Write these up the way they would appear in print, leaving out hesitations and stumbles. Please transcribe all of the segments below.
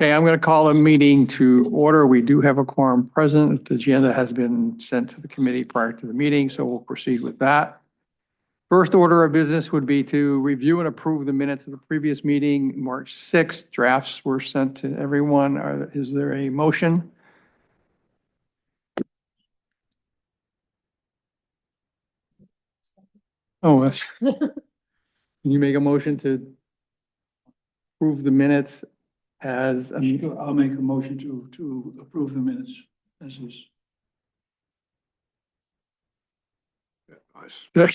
Okay, I'm going to call a meeting to order. We do have a quorum present. The agenda has been sent to the committee prior to the meeting, so we'll proceed with that. First order of business would be to review and approve the minutes of the previous meeting, March 6th. Drafts were sent to everyone. Is there a motion? Oh, can you make a motion to approve the minutes as? Sure, I'll make a motion to approve the minutes as is.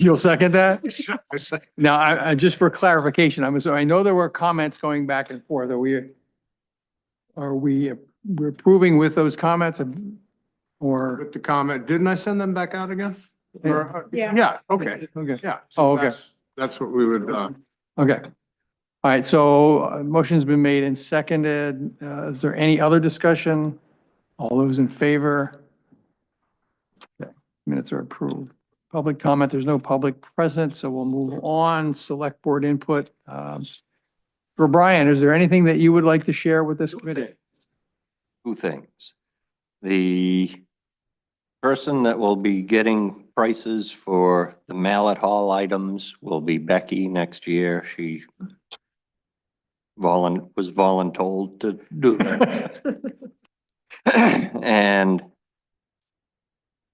You'll second that? Now, I just for clarification, I know there were comments going back and forth. We're approving with those comments or? With the comment, didn't I send them back out again? Or, Yeah. Yeah, okay, Okay, yeah. Oh, okay. That's what we would, okay. All right, so motion's been made and seconded. Is there any other discussion? All those in favor? Okay, minutes are approved. Public comment, there's no public present, so we'll move on. Select board input. For Brian, is there anything that you would like to share with this committee? Two things. The person that will be getting prices for the mallet hall items will be Becky next year. She was voluntold to do that. And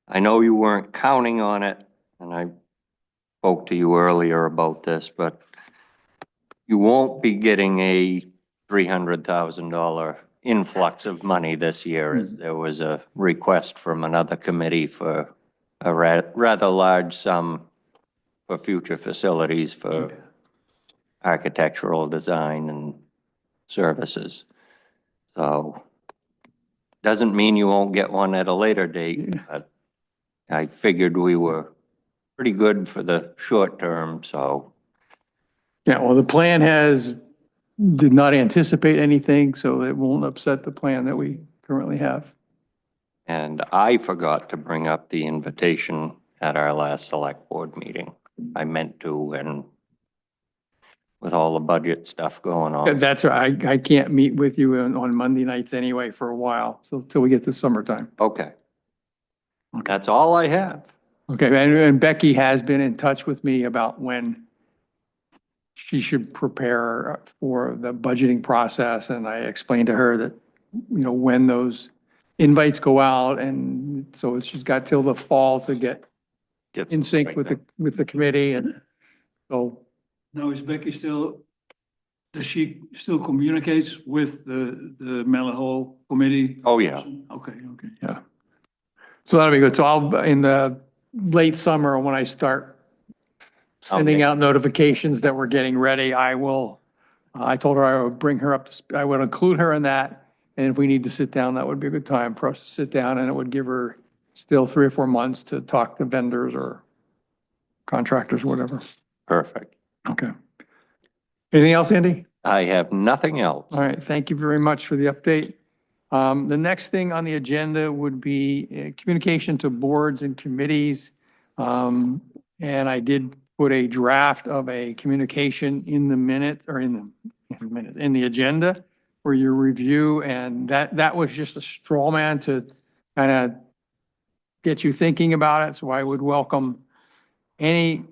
I know you weren't counting on it, and I spoke to you earlier about this, but you won't be getting a $300,000 influx of money this year, as there was a request from another committee for a rather large sum for future facilities for architectural design and services. So, doesn't mean you won't get one at a later date, but I figured we were pretty good for the short term, so. Yeah, well, the plan did not anticipate anything, so it won't upset the plan that we currently have. And I forgot to bring up the invitation at our last select board meeting. I meant to, and with all the budget stuff going on. That's right. I can't meet with you on Monday nights anyway for a while, so till we get to summertime. Okay. That's all I have. Okay, and Becky has been in touch with me about when she should prepare for the budgeting process, and I explained to her that, when those invites go out, and so she's got till the fall to get in sync with the committee, and so. Now, is Becky does she still communicates with the Mallet Hall committee? Oh, yeah. Okay. Yeah. So that'll be good. So in the late summer, when I start sending out notifications that we're getting ready, I told her I would bring her up, I would include her in that. And if we need to sit down, that would be a good time for us to sit down, and it would give her still 3 or 4 months to talk to vendors or contractors, whatever. Perfect. Okay. Anything else, Andy? I have nothing else. All right, thank you very much for the update. The next thing on the agenda would be communication to boards and committees. And I did put a draft of a communication in the minutes, or in the agenda for your review. And that was just a straw man to kind of get you thinking about it. So I would welcome any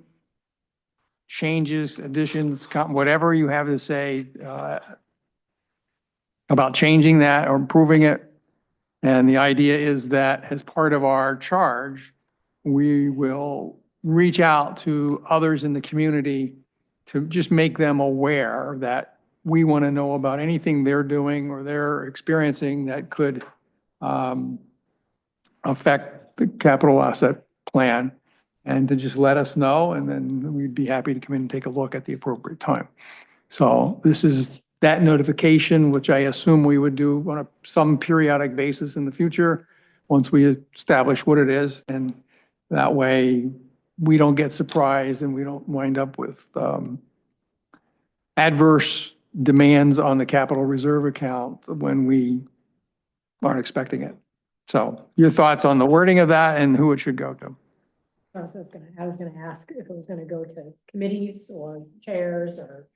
changes, additions, whatever you have to say about changing that or improving it. And the idea is that as part of our charge, we will reach out to others in the community to just make them aware that we want to know about anything they're doing or they're experiencing that could affect the capital asset plan, and to just let us know, and then we'd be happy to come in and take a look at the appropriate time. So this is that notification, which I assume we would do on some periodic basis in the future, once we establish what it is. And that way we don't get surprised and we don't wind up with adverse demands on the capital reserve account when we aren't expecting it. So your thoughts on the wording of that and who it should go to? I was gonna ask if it was gonna go to committees or chairs or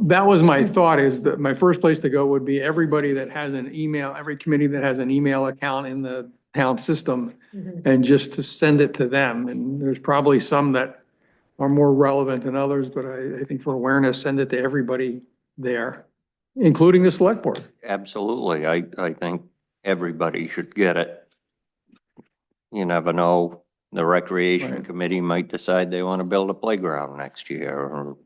that was my thought, is that my first place to go would be everybody that has an email, every committee that has an email account in the town system, Mhm. and just to send it to them. And there's probably some that are more relevant than others, but I think for awareness, send it to everybody there, including the select board. Absolutely. I think everybody should get it. You never know. The recreation Right. committee might decide they want to build a playground next year or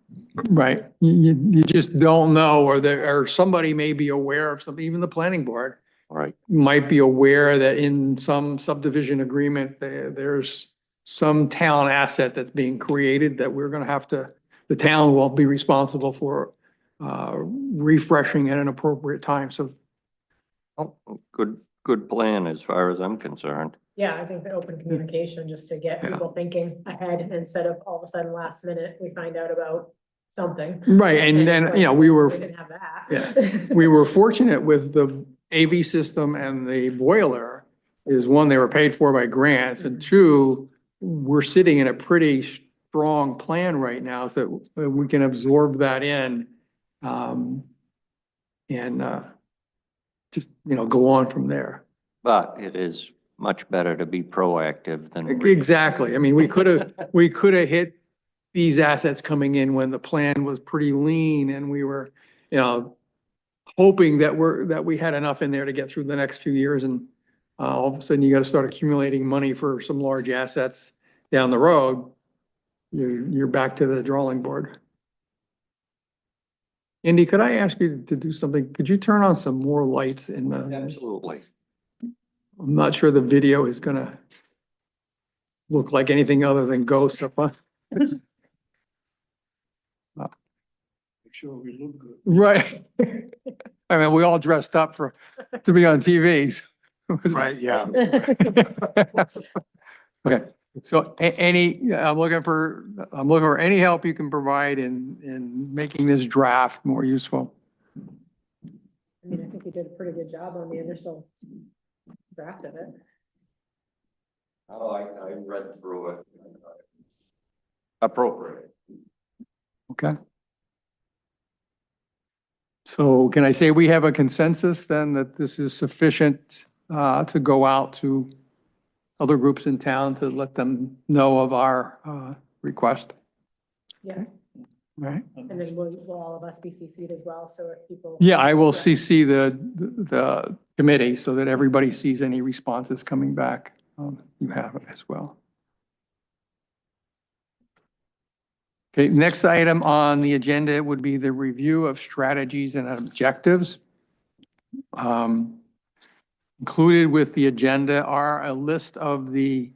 Right. You just don't know, or somebody may be aware of something, even the planning board right. might be aware that in some subdivision agreement, there's some town asset that's being created that we're gonna have to, the town won't be responsible for refreshing at an appropriate time. So, Oh, good plan as far as I'm concerned. Yeah, I think the open communication, just to get Yeah. people thinking ahead instead of all of a sudden last minute, we find out about something. right, and then, it's you know, like, we were, We didn't have that. Yeah. we were fortunate with the AV system and the boiler is, one, they were paid for by grants, and two, we're sitting in a pretty strong plan right now that we can absorb that in. And just, you know, go on from there. But it is much better to be proactive than. Exactly. I mean, we could have hit these assets coming in when the plan was pretty lean and we were, you know, hoping that we had enough in there to get through the next few years, and all of a sudden you got to start accumulating money for some large assets down the road. You're back to the drawing board. Indy, could I ask you to do something? Could you turn on some more lights in the, Absolutely. I'm not sure the video is gonna look like anything other than ghosts up on. Make sure we look good. Right. I mean, we all dressed up to be on TVs. Right, yeah. Okay, so I'm looking for any help you can provide in making this draft more useful. I mean, I think you did a pretty good job on the initial draft of it. Oh, I read through it. Appropriate. Okay. So can I say we have a consensus then that this is sufficient to go out to other groups in town to let them know of our request? Yeah, Right? and then will all of us be CC'd as well, so if people. Yeah, I will CC the committee so that everybody sees any responses coming back. You have it as well. Okay, next item on the agenda would be the review of strategies and objectives. Included with the agenda are a list of the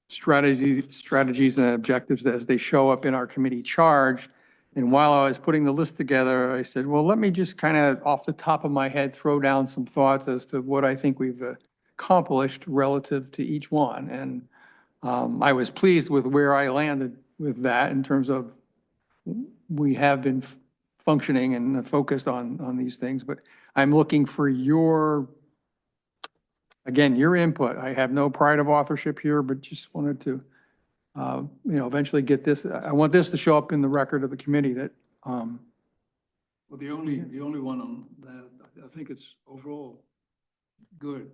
strategies and objectives as they show up in our committee charge. And while I was putting the list together, I said, well, let me just kind of off the top of my head, throw down some thoughts as to what I think we've accomplished relative to each one. And I was pleased with where I landed with that in terms of we have been functioning and focused on these things, but I'm looking for your input. I have no pride of authorship here, but just wanted to, eventually get this. I want this to show up in the record of the committee that, Well, the only one on that, I think it's overall good.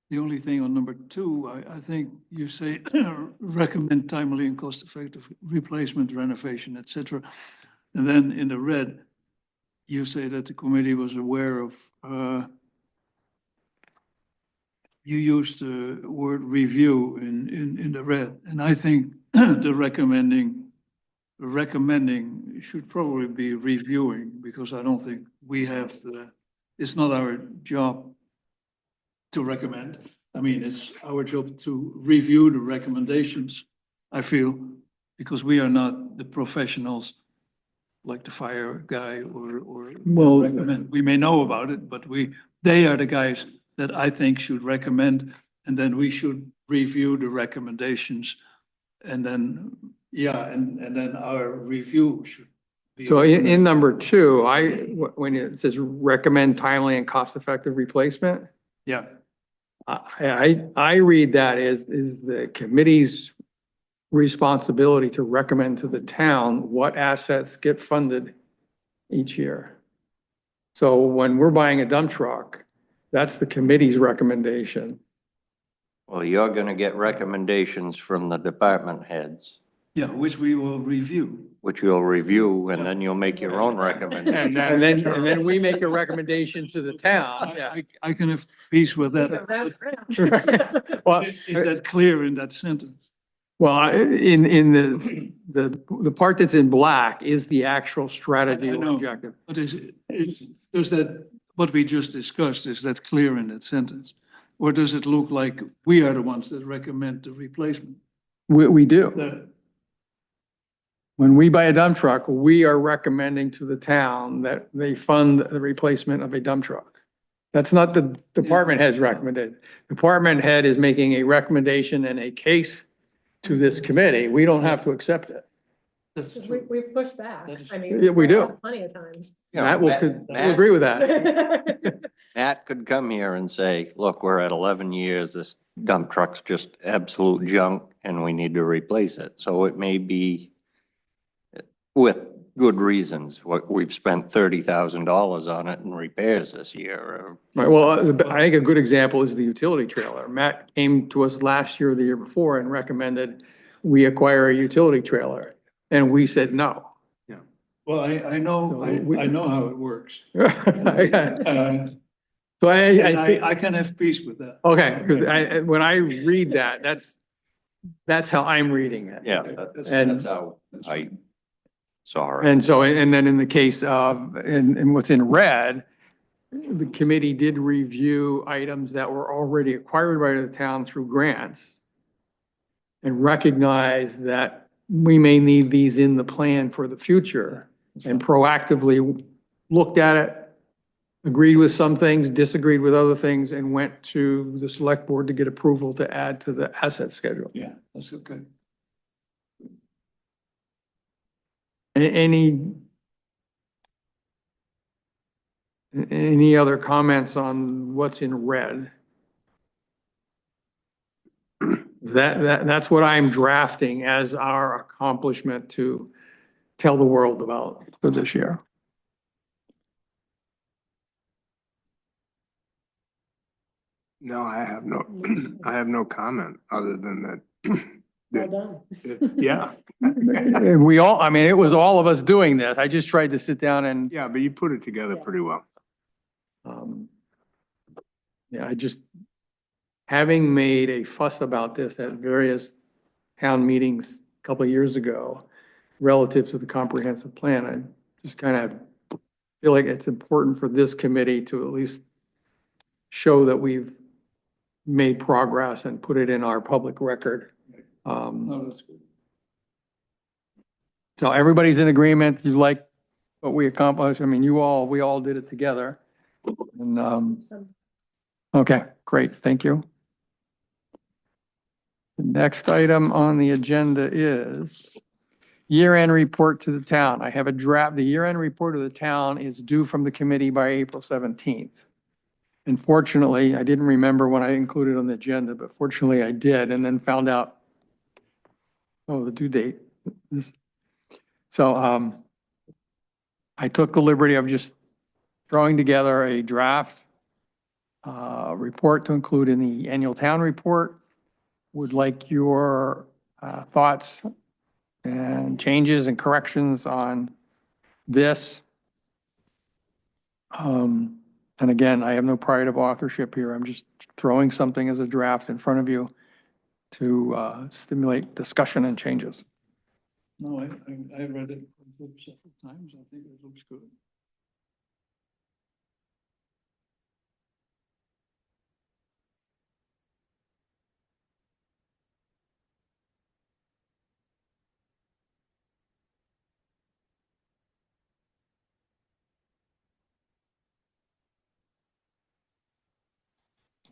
The only thing on number 2, I think you say recommend timely and cost-effective replacement, renovation, et cetera. And then in the red, you say that the committee was aware of, you used the word review in the red. And I think the recommending should probably be reviewing, because I don't think we have it's not our job to recommend. I mean, it's our job to review the recommendations, I feel, because we are not the professionals like the fire guy or Well- recommend. We may know about it, but they are the guys that I think should recommend, and then we should review the recommendations. And then, and then our review should be. so in number 2, when it says recommend timely and cost-effective replacement, Yeah, I read that as is the committee's responsibility to recommend to the town what assets get funded each year. So when we're buying a dump truck, that's the committee's recommendation. Well, you're gonna get recommendations from the department heads, Yeah, which we will review. which you'll review, and then you'll make your own recommendation. And then we make a recommendation to the town, yeah. I can have peace with that. Well, Is that clear in that sentence? well, in the part that's in black is the actual strategy I or know. objective. But does that, what we just discussed, is that clear in that sentence? Or does it look like we are the ones that recommend the replacement? We do. The- When we buy a dump truck, we are recommending to the town that they fund the replacement of a dump truck. That's not the department head's recommended. Department head is making a recommendation and a case to this committee. We don't have to accept it. That's We, true. we've pushed back. That is- I mean. Yeah, we do. Plenty of times. You know, Matt will, will agree with that. Matt could come here and say, look, we're at 11 years, this dump truck's just absolute junk and we need to replace it. So it may be with good reasons, what we've spent $30,000 on it in repairs this year. Right, well, I think a good example is the utility trailer. Matt came to us last year or the year before and recommended we acquire a utility trailer. And we said no. Well, I know, So we- I know how it works. So And I think, I can have peace with that. okay, because when I read that, that's how I'm reading it. Yeah, And- that's how I saw it. And so, and then in the case of, and what's in red, the committee did review items that were already acquired by the town through grants and recognize that we may need these in the plan for the future and proactively looked at it, agreed with some things, disagreed with other things, and went to the select board to get approval to add to the asset schedule. Yeah, that's okay. Any other comments on what's in red? That's what I'm drafting as our accomplishment to tell the world about for this year. No, I have no comment other than that. Well done. Yeah, And we all, I mean, it was all of us doing this. I just tried to sit down and, yeah, but you put it together pretty well. yeah, I just, having made a fuss about this at various town meetings a couple of years ago relative to the comprehensive plan, I just kind of feel like it's important for this committee to at least show that we've made progress and put it in our public record. No, that's good. So everybody's in agreement. You like what we accomplished? I mean, we all did it together. And, So, okay, great. Thank you. The next item on the agenda is year-end report to the town. I have a draft. The year-end report of the town is due from the committee by April 17th. And fortunately, I didn't remember when I included it on the agenda, but fortunately I did, and then found out, oh, the due date. So I took the liberty of just throwing together a draft report to include in the annual town report. Would like your thoughts and changes and corrections on this. And again, I have no pride of authorship here. I'm just throwing something as a draft in front of you to stimulate discussion and changes. No, I read it several times. I think it looks good.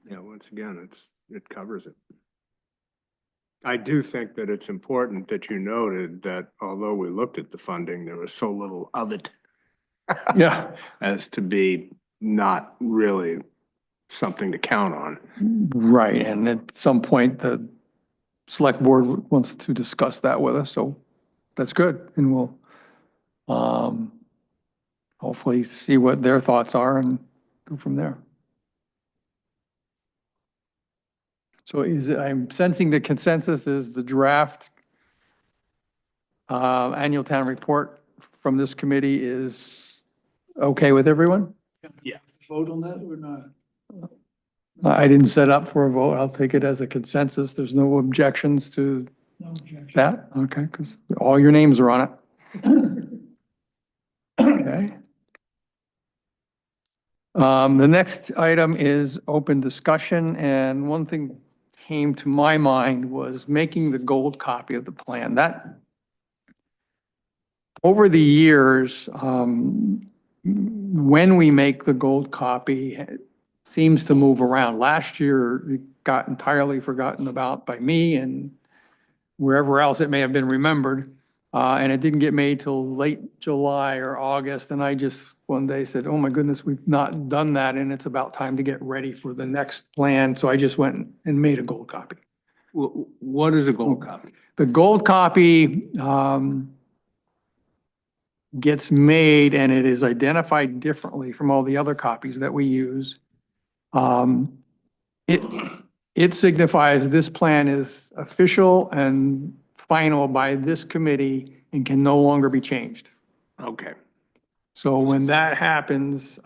Yeah, once again, it covers it. I do think that it's important that you noted that although we looked at the funding, there was so little of it Yeah. as to be not really something to count on. Right, and at some point, the select board wants to discuss that with us, so that's good. And we'll hopefully see what their thoughts are and go from there. So I'm sensing the consensus is the draft annual town report from this committee is okay with everyone? Yeah. Vote on that or not? I didn't set up for a vote. I'll take it as a consensus. There's no objections to No objection. that? Okay, because all your names are on it. Okay. The next item is open discussion, and one thing came to my mind was making the gold copy of the plan. That, over the years, when we make the gold copy, it seems to move around. Last year, it got entirely forgotten about by me and wherever else it may have been remembered. And it didn't get made till late July or August. And I just one day said, oh my goodness, we've not done that. And it's about time to get ready for the next plan. So I just went and made a gold copy. What is a gold copy? The gold copy gets made and it is identified differently from all the other copies that we use. It signifies this plan is official and final by this committee and can no longer be changed. Okay. So when that happens,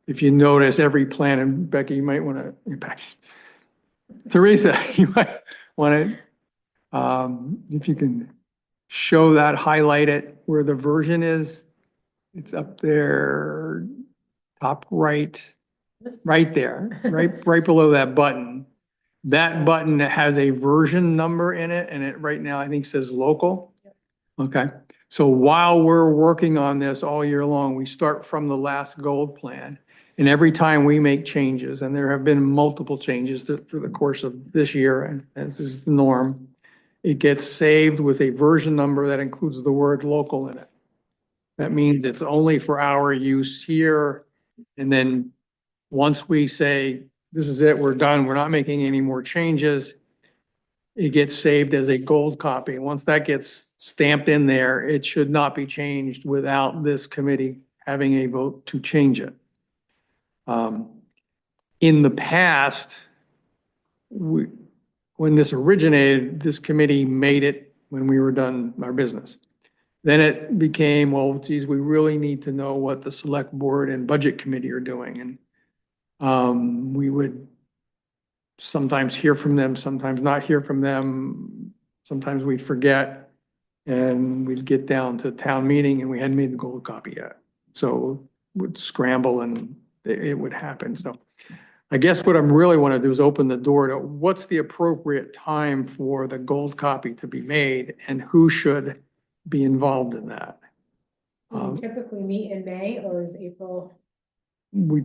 if you notice every plan, and Becky, you might want to, Becky, Teresa, you might want to, if you can show that, highlight it where the version is, it's up there, top right, right there, right below that button. That button has a version number in it, and it right now I think says local. Okay, so while we're working on this all year long, we start from the last gold plan. And every time we make changes, and there have been multiple changes through the course of this year, and this is the norm, it gets saved with a version number that includes the word local in it. That means it's only for our use here. And then once we say, this is it, we're done, we're not making any more changes, it gets saved as a gold copy. And once that gets stamped in there, it should not be changed without this committee having a vote to change it. In the past, when this originated, this committee made it when we were done our business. Then it became, well, geez, we really need to know what the select board and budget committee are doing. And we would sometimes hear from them, sometimes not hear from them. Sometimes we'd forget and we'd get down to town meeting and we hadn't made the gold copy yet. So would scramble and it would happen. So I guess what I really want to do is open the door to what's the appropriate time for the gold copy to be made and who should be involved in that. We typically meet in May, or is April? We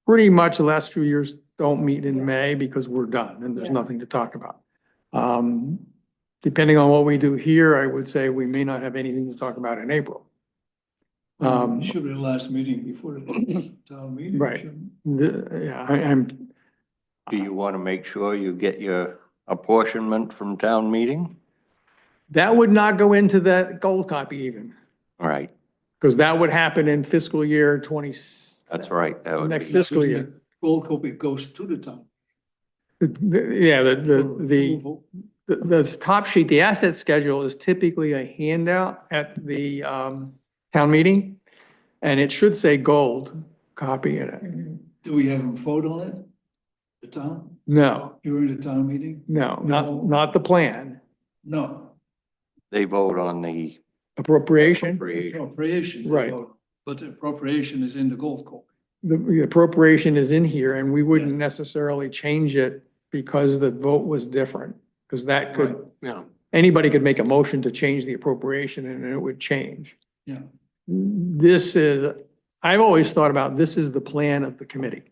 pretty much the last few years don't meet in May because we're done and there's Yeah. nothing to talk about. Depending on what we do here, I would say we may not have anything to talk about in April. It should be the last meeting before the town meeting. Right. shouldn't Yeah, I'm, Do you want to make sure you get your apportionment from town meeting? that would not go into the gold copy even, All right, because that would happen in fiscal year 20. that's right. That would Next be- fiscal it? year. Gold copy goes to the town. Yeah, for the approval. the top sheet, the asset schedule is typically a handout at the town meeting. And it should say gold copy in it. Do we have them vote on it? The town, No, during the town meeting? no, No. not the plan. No. They vote on the Appropriation, appropriation. Appropriation. they Right. vote, but the appropriation is in the gold copy. the appropriation is in here and we wouldn't Yeah. necessarily change it because the vote was different. Because that could, Yeah. anybody could make a motion to change the appropriation and it would change. Yeah. This is, I've always thought about this is the plan of the committee.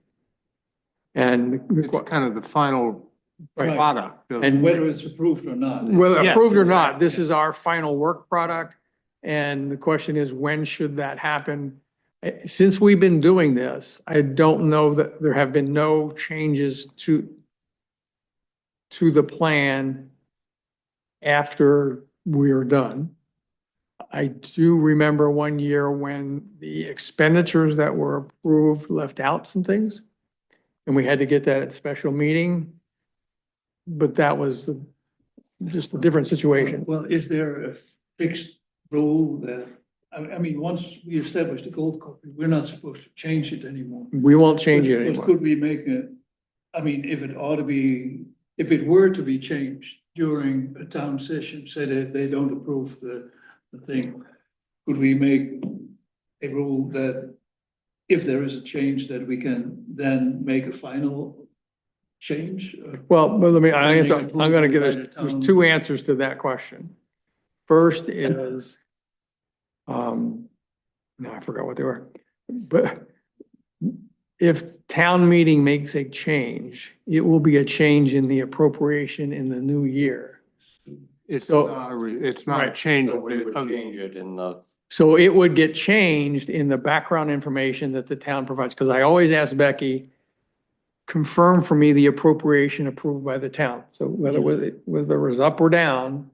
And It's kind of the final Right. product. And Whether it's approved or not. whether Yeah. approved or not, this is our final work product. And the question is, when should that happen? Since we've been doing this, I don't know that there have been no changes to to the plan after we're done. I do remember one year when the expenditures that were approved left out some things. And we had to get that at special meeting. But that was just a different situation. Well, is there a fixed rule that, I mean, once we establish the gold copy, we're not supposed to change it anymore. We won't change it Or anymore. could we make a, I mean, if it ought to be, if it were to be changed during a town session, say that they don't approve the thing, could we make a rule that if there is a change, that we can then make a final change? Well, let me, I'm Pending gonna give approval by us, the there's town. two answers to that question. First is, no, I forgot what they were. But if town meeting makes a change, it will be a change in the appropriation in the new year. It's So- it's not a Right. change. So we would of the- change it in the, So it would get changed in the background information that the town provides, because I always ask Becky, confirm for me the appropriation approved by the town. So whether it was up or down,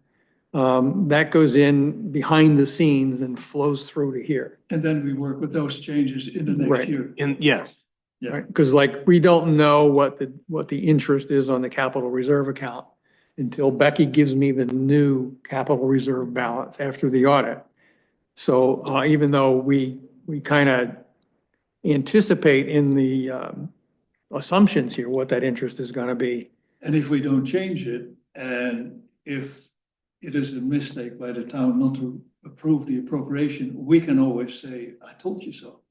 that goes in behind the scenes and flows through to here. And then we work with those changes in the Right. next year. Yes, Yeah. Right, because like, we don't know what the interest is on the capital reserve account until Becky gives me the new capital reserve balance after the audit. So, even though we kind of anticipate in the, assumptions here, what that interest is gonna be. And if we don't change it, and if it is a mistake by the town not to approve the appropriation, we can always say, I told you so.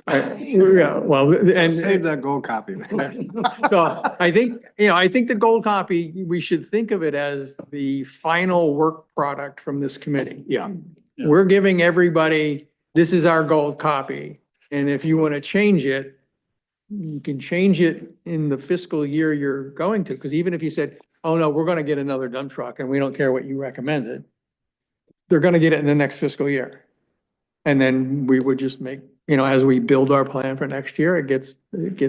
Yeah, well, save and, that gold copy. man. so I think, I think the gold copy, we should think of it as the final work product from this committee. Yeah, Yeah. We're giving everybody, this is our gold copy. And if you want to change it, you can change it in the fiscal year you're going to, because even if you said, oh no, we're going to get another dump truck and we don't care what you recommended, they're going to get it in the next fiscal year. And then we would just make, as we build our plan for next year, it gets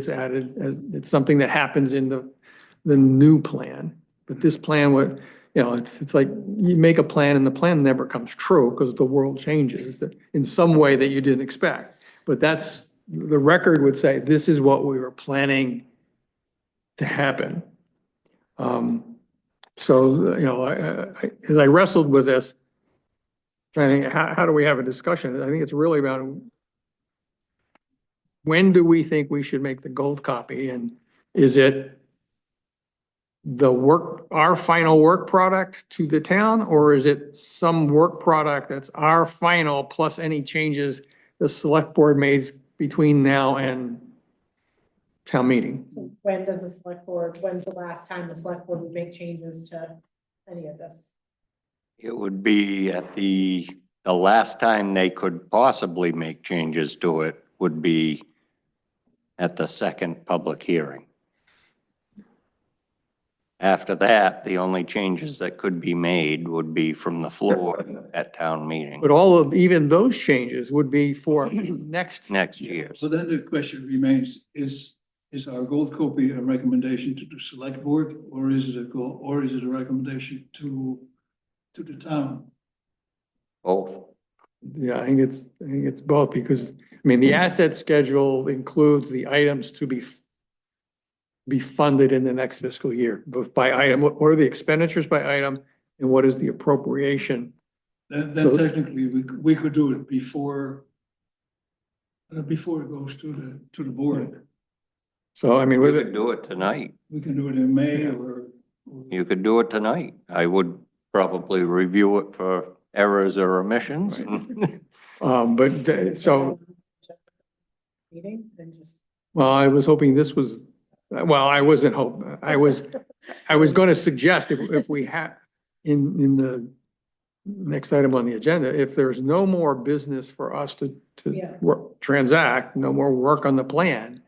added. It's something that happens in the new plan. But this plan would, it's like you make a plan and the plan never comes true because the world changes in some way that you didn't expect. But the record would say, this is what we were planning to happen. So, as I wrestled with this, trying to think, how do we have a discussion? I think it's really about when do we think we should make the gold copy? And is it our final work product to the town, or is it some work product that's our final plus any changes the select board makes between now and town meeting? So when's the last time the select board would make changes to any of this? it would be at the last time they could possibly make changes to it would be at the second public hearing. After that, the only changes that could be made would be from the floor at town meeting But even those changes would be for next. next year. So then the question remains, is our gold copy a recommendation to the select board, or is it a recommendation to the town? Both. Yeah, I think it's both because, the asset schedule includes the items to be funded in the next fiscal year, both by item, what are the expenditures by item and what is the appropriation? Then So- technically, we could do it before it goes to the board. So, We with could it, do it tonight. We can do it in May or. You could do it tonight. I would probably review it for errors or omissions. Meeting and just. well, I was hoping this was, I wasn't I was going to suggest if we had in the next item on the agenda, if there's no more business for us to Yeah. transact, no more work on the plan,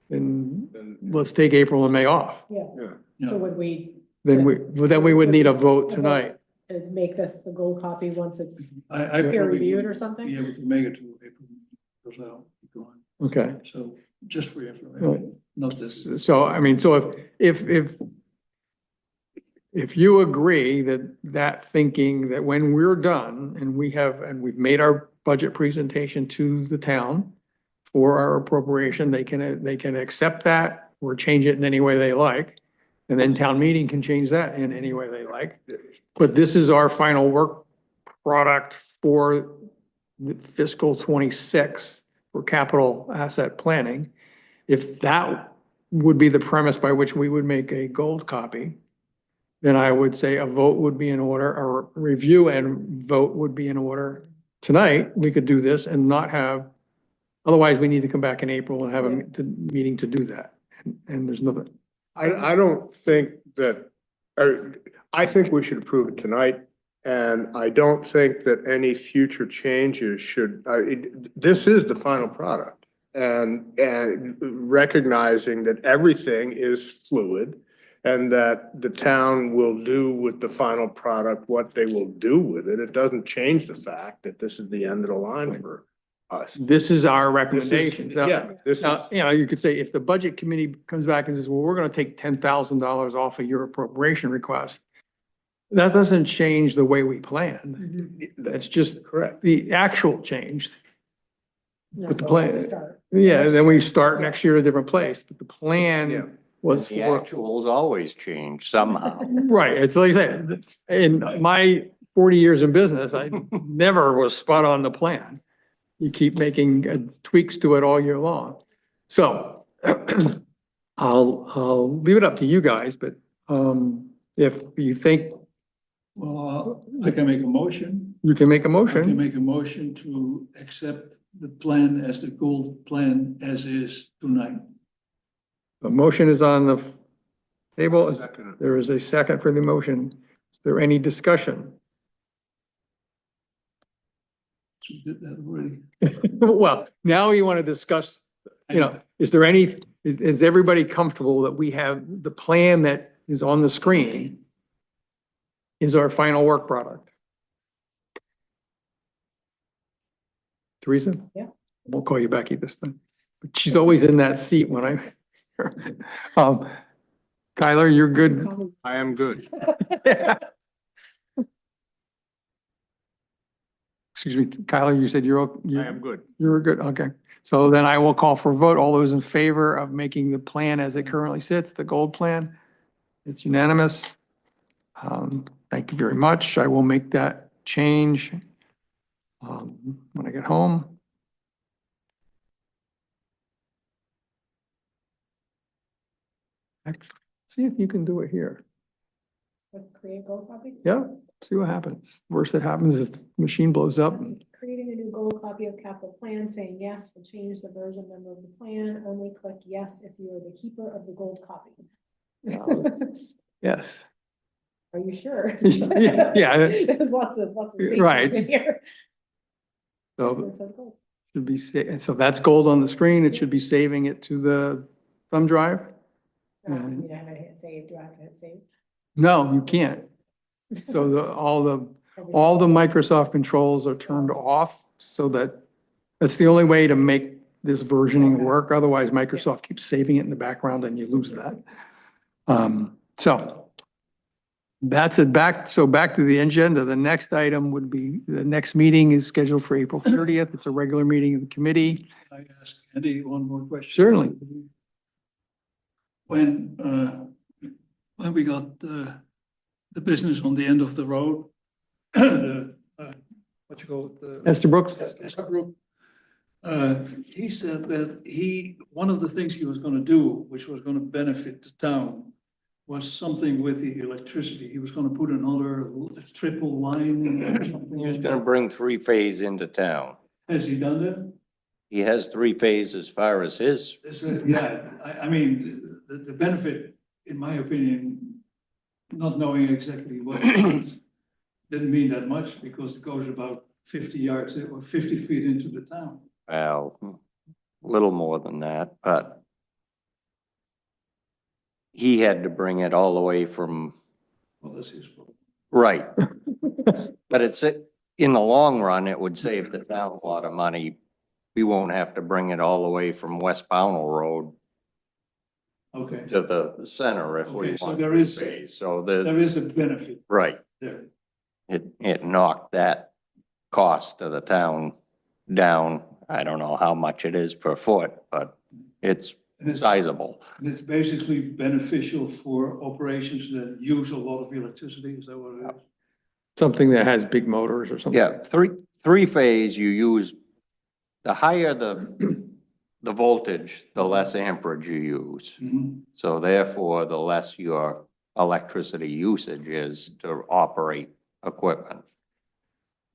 then let's take April and May off. Yeah, Yeah. so would we, Then we would need a vote tonight. to make this the gold copy once it's I peer probably reviewed or Be something? able to make it to April, because I'll be gone. Okay. So just for your information, not this. So, so if if you agree that thinking that when we're done and we've made our budget presentation to the town for our appropriation, they can accept that or change it in any way they like. And then town meeting can change that in any way they like. But this is our final work product for the fiscal 26 for capital asset planning. If that would be the premise by which we would make a gold copy, then I would say a vote would be in order, or review and vote would be in order. Tonight, we could do this and not have, otherwise we need to come back in April and have a meeting to do that. And there's nothing. I don't think that, I think we should approve it tonight. And I don't think that any future changes should, this is the final product. And recognizing that everything is fluid and that the town will do with the final product what they will do with it. It doesn't change the fact that this is the end of the line for us. This is our This is- recommendations. Yeah, this is. Now, you could say if the budget committee comes back and says, well, we're gonna take $10,000 off of your appropriation request. That doesn't change the way we planned. That's just Correct. the actual changed. But the That's where we plan, start. yeah, then we start next year at a different place, but the Yeah. plan was The for, actuals always change somehow. right, it's like I said, in my 40 years in business, I never was spot on the plan. You keep making tweaks to it all year long. So I'll leave it up to you guys, but if you think Well, I can make a motion. you can make a I can motion, make a motion to accept the plan as the gold plan as is tonight. a motion is on the table. Second. There is a second for the motion. Is there any discussion? We did that already. Well, now you want to discuss, is there any, is everybody comfortable that we have the plan that is on the screen is our final work product? Teresa? Yeah. We'll call you Becky this time. But she's always in that seat when I, Kyler, you're good? I am good. Excuse me, Kyler, you said you're, I am good. you're good, okay. So then I will call for a vote. All those in favor of making the plan as it currently sits, the gold plan? It's unanimous. Thank you very much. I will make that change when I get home. Actually, see if you can do it here. Create gold copy? Yeah, see what happens. Worst that happens is the machine blows up. Creating a new gold copy of capital plan, saying yes, will change the version number of the plan. Only click yes if you are the keeper of the gold copy. Yes. Are you sure? Yeah. There's lots of safeties Right. in here. So It says gold. should be, so that's gold on the screen. It should be saving it to the thumb drive. You know, I'm gonna hit save. Do I have to hit save? No, you can't. So all the Microsoft controls are turned off so that's the only way to make this versioning work. Otherwise, Microsoft keeps saving it in the background and you lose that. So that's it. Back to the agenda. The next item would be, the next meeting is scheduled for April 30th. It's a regular meeting of the committee. I ask Andy one more question. Certainly. When we got the business on the end of the road, the, what you call it? the- Esther Brooks? Estabrook. He said that one of the things he was gonna do, which was gonna benefit the town, was something with the electricity. He was gonna put another triple line or something. He was like gonna that. bring three-phase into town. Has he done that? He has three-phase as far as his, Yeah, I mean, the benefit, in my opinion, not knowing exactly what it is, didn't mean that much because it goes about 50 yards or 50 feet into the town. well, a little more than that, but he had to bring it all the way from, Well, that's his problem. right. But in the long run, it would save the town a lot of money. We won't have to bring it all the way from West Pownell Road Okay, to the center if we Okay, so want there is- three-phase. So there is a benefit right, there. it knocked that cost to the town down. I don't know how much it is per foot, but it's And it's, sizable. and it's basically beneficial for operations that use a lot of electricity, is that what it is? Something that has big motors or something. Yeah, three-phase, you use, the higher the voltage, the less amperage you use. Mhm. So therefore, the less your electricity usage is to operate equipment.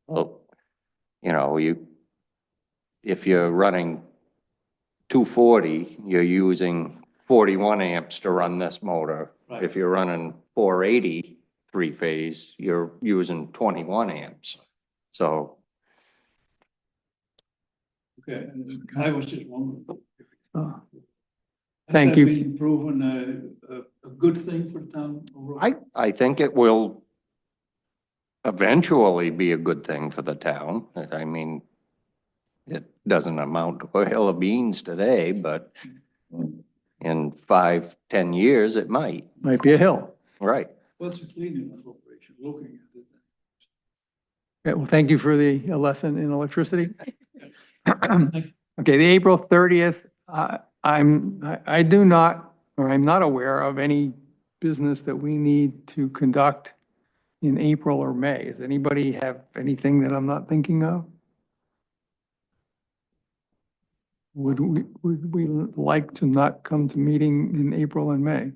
Well, you know, if you're running 240, you're using 41 amps to run this motor. Right. If you're running 480 three-phase, you're using 21 amps. So, Okay, and I was just wondering. Oh, Has Thank that you. been proven a good thing for the town overall? I think it will eventually be a good thing for the town. I mean, it doesn't amount to a hill of beans today, but in 5, 10 years, it might. Might be a hill. Right. What's a cleaning operation, looking at it? Okay, well, thank you for the lesson in electricity. you. Okay, the April 30th, I do not, or I'm not aware of any business that we need to conduct in April or May. Does anybody have anything that I'm not thinking of? Would we like to not come to meeting in April and May?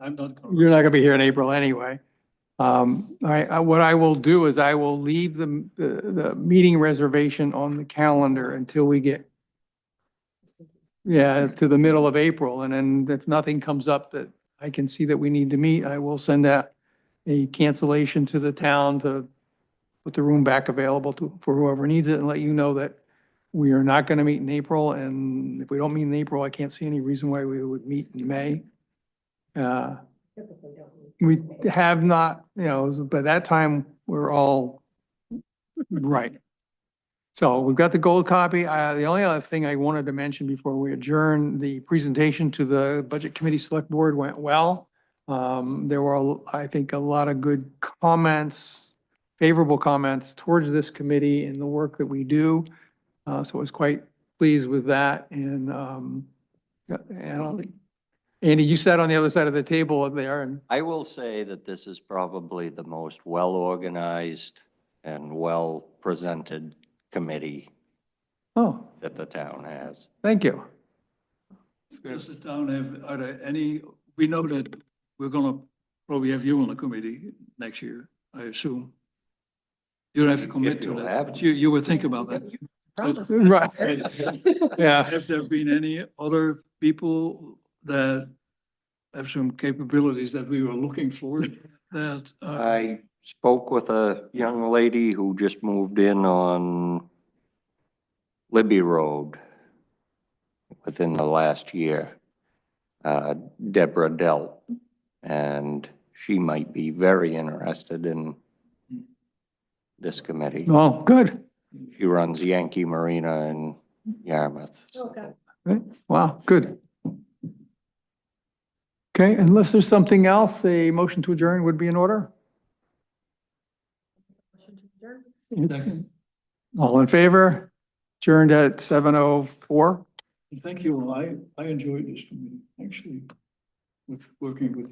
I'm not. gonna- You're not gonna be here in April anyway. All right, what I will do is I will leave the meeting reservation on the calendar until we get, yeah, to the middle of April. And then if nothing comes up that I can see that we need to meet, I will send out a cancellation to the town to put the room back available for whoever needs it and let you know that we are not going to meet in April. And if we don't meet in April, I can't see any reason why we would meet in May. Typically don't need- We have not, by that time, we're all right. So we've got the gold copy. The only other thing I wanted to mention before we adjourn, the presentation to the Budget Committee Select Board went well. There were, I think, a lot of good comments, favorable comments towards this committee and the work that we do. So I was quite pleased with that. And Andy, you sat on the other side of the table there and I will say that this is probably the most well-organized and well-presented committee oh, that the town has. thank you. Does the town have, are there any, we know that we're gonna probably have you on the committee next year, I assume. You don't have to commit to you'll that, have but you would think about that. Right. Yeah. Have there been any other people that have some capabilities that we were looking for that? I spoke with a young lady who just moved in on Libby Road within the last year, Deborah Dell. And she might be very interested in this committee. Oh, good. She runs Yankee Marina in Yarmouth. so- Okay. Right. Wow, good. Okay, unless there's something else, a motion to adjourn would be in order? Motion to adjourn? Second. All in favor? Adjourned at 7:04. Thank you, I enjoyed this committee, actually, with working with